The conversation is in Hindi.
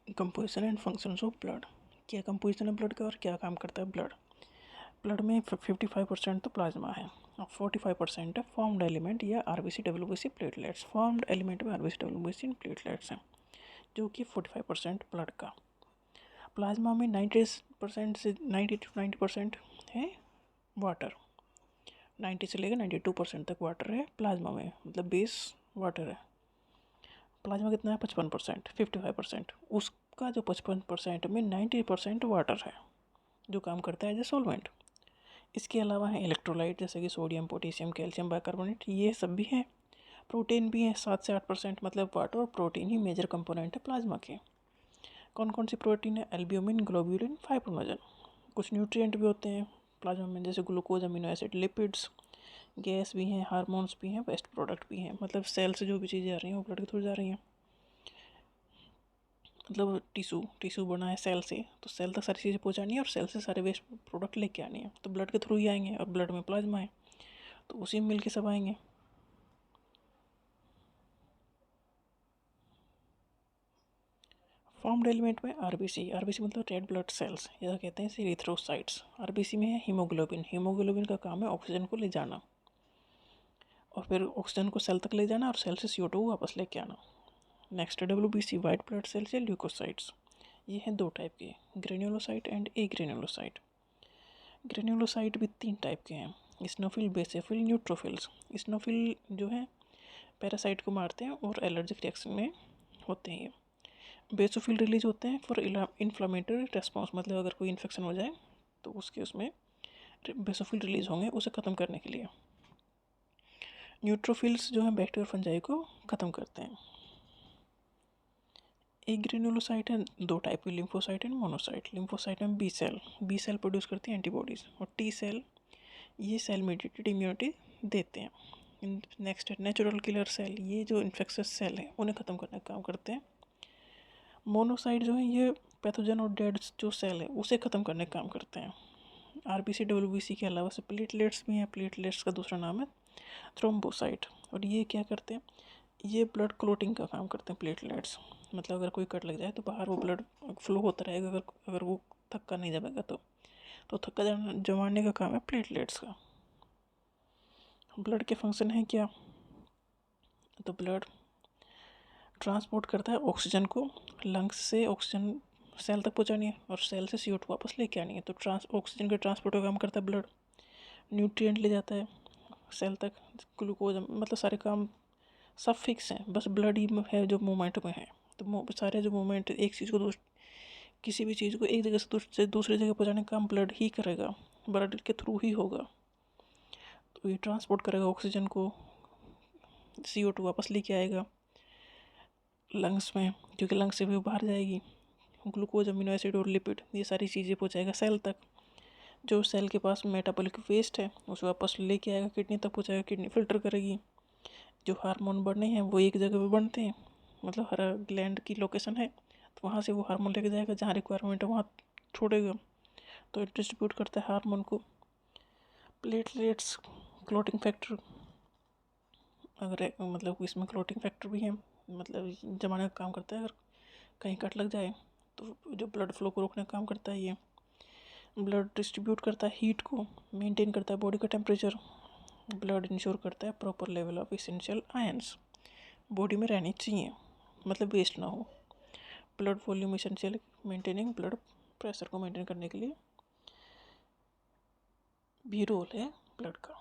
Composition and functions of blood. क्या कंपोजिशन है ब्लड का और क्या काम करता है ब्लड। ब्लड में 55% तो प्लाज्मा है और 45% है फॉर्म्ड एलिमेंट या RBC WBC platelets. Formed element में आरबीसी डब्ल्यूबीसी प्लेटलेट्स हैं जो कि 45% ब्लड का। प्लाज्मा में 90% से 90% है वाटर, 90 से लेकर 92% तक वाटर है प्लाज्मा में, मतलब बेस वाटर है। प्लाज्मा कितना है 55%, 55%। उसका जो 55% में 90% वाटर है जो काम करता है एज ए सॉल्वेंट। इसके अलावा है इलेक्ट्रोलाइट जैसे कि सोडियम, पोटेशियम, कैल्शियम, बाइकार्बोनेट, ये सब भी हैं। प्रोटीन भी है 7 से 8%, मतलब वाटर और प्रोटीन ही मेजर कंपोनेंट है प्लाज्मा के। कौन कौन सी प्रोटीन है, एल्ब्यूमिन, ग्लोब्यूलिन, फाइब्रोनोजन। कुछ न्यूट्रिएंट भी होते हैं प्लाज्मा में जैसे glucose, amino acid, lipids, gas भी हैं, हार्मोन्स भी हैं, वेस्ट प्रोडक्ट भी हैं। मतलब सेल से जो भी चीज़ें आ रही हैं वो ब्लड के थ्रू जा रही हैं। मतलब टिश्यू बना है सेल से, तो सेल तक सारी चीज़ें पहुँचानी है और सेल से सारे वेस्ट प्रोडक्ट लेके आनी है, तो ब्लड के थ्रू ही आएंगे। और ब्लड में प्लाज्मा है तो उसी में मिल के सब आएंगे। फॉर्म्ड एलिमेंट में आरबीसी मतलब रेड ब्लड सेल्स, या कहते हैं इसे एरिथ्रोसाइट्स। आरबीसी में है हीमोग्लोबिन का काम है ऑक्सीजन को ले जाना और फिर ऑक्सीजन को सेल तक ले जाना और सेल से CO2 वापस लेके आना। Next WBC white blood cells या ल्यूकोसाइट्स। ये हैं 2 टाइप के, granulocyte and A granulocyte. Granulocyte भी 3 टाइप के हैं, स्नोफिल, बेसिफिल, न्यूट्रोफिल्स। स्नोफिल जो है पैरासाइट को मारते हैं और एलर्जिक रिएक्शन में होते हैं। बेसोफिल रिलीज होते हैं फॉर इन्फ्लामेटरी रेस्पॉन्स, मतलब अगर कोई इन्फेक्शन हो जाए तो उसके उसमें बेसोफिल रिलीज होंगे उसे ख़त्म करने के लिए। न्यूट्रोफिल्स जो हैं बैक्टीरिया और फंजाई को ख़त्म करते हैं। एक ग्रेन्युलोसाइट है 2 टाइप की, लिम्फोसाइट एंड मोनोसाइट। लिम्फोसाइट में बी सेल प्रोड्यूस करती है एंटीबॉडीज़, और टी सेल ये सेल मेडिएटेड इम्यूनिटी देते हैं। नेक्स्ट है नेचुरल किलर सेल, ये जो इन्फेक्शस सेल हैं उन्हें ख़त्म करने का काम करते हैं। मोनोसाइट जो है ये पैथोजन और डेड जो सेल है उसे ख़त्म करने का काम करते हैं। आरबीसी डब्ल्यूबीसी के अलावा से प्लेटलेट्स भी हैं। प्लेटलेट्स का दूसरा नाम है थ्रोम्बोसाइट, और ये क्या करते हैं, ये ब्लड क्लोटिंग का काम करते हैं प्लेटलेट्स। मतलब अगर कोई कट लग जाए तो बाहर वो ब्लड फ्लो होता रहेगा, अगर वो थक्का नहीं जमेगा तो थक्का जमाने का काम है प्लेटलेट्स का। ब्लड के फंक्शन है क्या, तो ब्लड ट्रांसपोर्ट करता है ऑक्सीजन को, लंग्स से ऑक्सीजन सेल तक पहुंचानी है और सेल से CO2 वापस लेके आनी है, तो ऑक्सीजन के ट्रांसपोर्ट का काम करता है ब्लड। न्यूट्रिएंट ले जाता है सेल तक, ग्लूकोज, मतलब सारे काम सब फिक्स हैं, बस ब्लड ही है जो मूवमेंट में है। तो सारे जो मूवमेंट एक चीज़ को किसी भी चीज़ को एक जगह से दूसरी जगह पहुँचाने का काम ब्लड ही करेगा, ब्लड के थ्रू ही होगा। तो ये ट्रांसपोर्ट करेगा ऑक्सीजन को, CO2 वापस लेके आएगा लंग्स में, क्योंकि लंग्स से भी बाहर जाएगी। ग्लूकोज, अमीनो एसिड और लिपिड, ये सारी चीज़ें पहुँचाएगा सेल तक। जो सेल के पास मेटाबॉलिक वेस्ट है उसे वापस लेके आएगा, किडनी तक पहुँचाएगा, किडनी फिल्टर करेगी। जो हार्मोन बढ़ने हैं वो एक जगह पे बनते हैं, मतलब हर ग्लैंड की लोकेशन है तो वहाँ से वो हार्मोन लेके जाएगा, जहाँ रिक्वायरमेंट है वहाँ छोड़ेगा, तो डिस्ट्रीब्यूट करता है हार्मोन को। प्लेटलेट्स क्लोटिंग फैक्टर, अगर मतलब इसमें क्लोटिंग फैक्टर भी है, मतलब जमाने का काम करता है। अगर कहीं कट लग जाए तो जो ब्लड फ्लो को रोकने का काम करता है ये। ब्लड डिस्ट्रीब्यूट करता है हीट को, मेंटेन करता है बॉडी का टेम्परेचर। ब्लड इंश्योर करता है proper level of essential ions, body में रहनी चाहिए, मतलब वेस्ट ना हो। Blood volume essential maintaining blood pressure को मेंटेन करने के लिए भी रोल है ब्लड का।